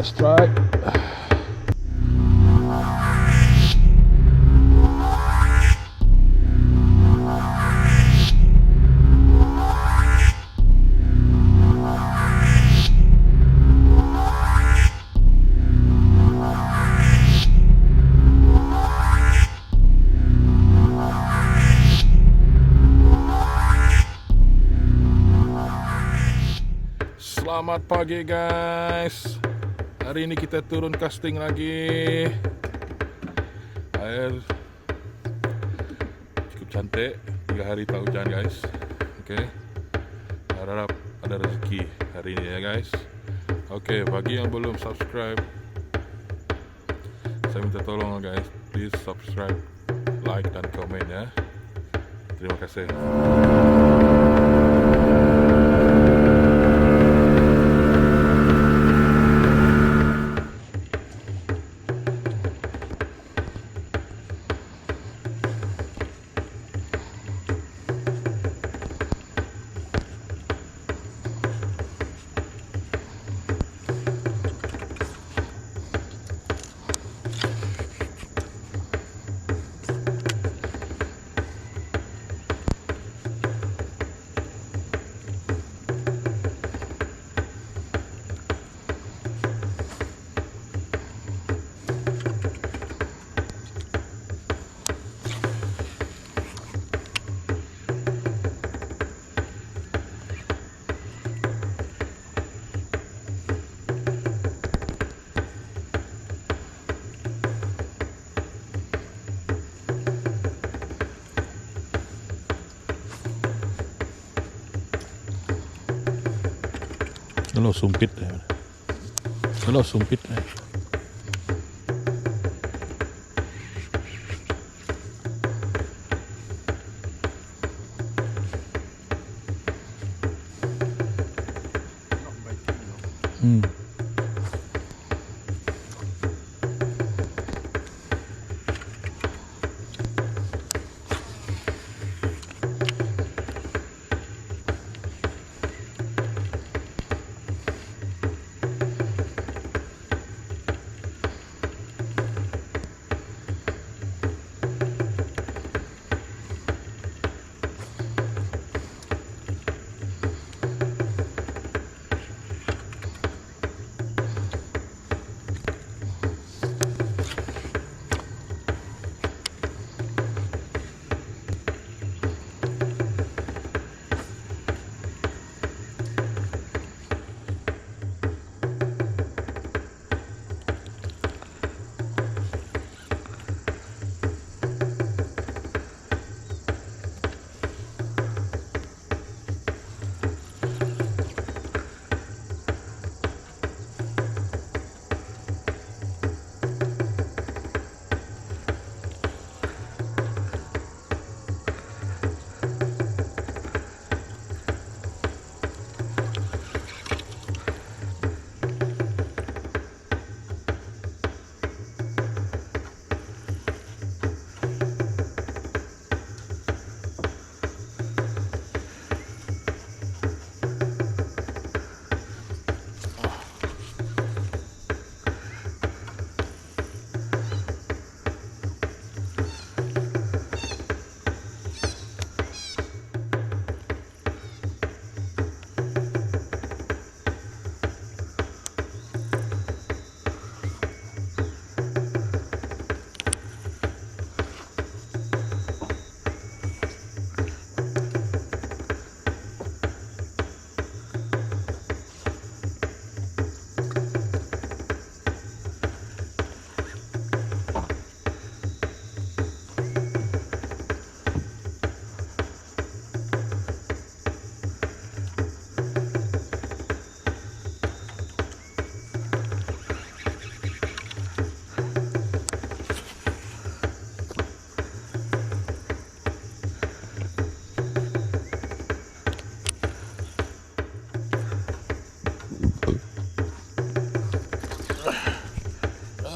Strike. Selamat pagi guys. Hari ini kita turun casting lagi. Air cukup cantik. 3 hari tak hujan guys. Oke. Harap ada rezeki hari ini ya guys. Oke, bagi yang belum subscribe, saya minta tolong guys, please subscribe, like dan komen ya. Terima kasih. Kalau sumpit ya. Kalau sumpit ya.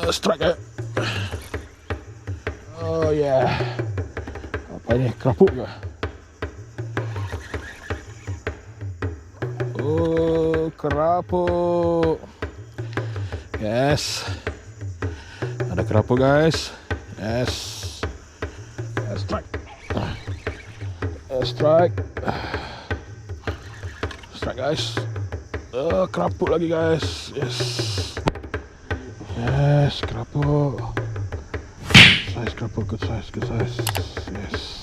Strike ya. Oh ya. Apa ini? Kerapu juga. Oh, kerapu. Yes. Ada kerapu guys. Yes. Strike. Strike. Strike guys. Kerapu lagi guys. Yes. Yes, kerapu. Size kerapu, good size. Yes.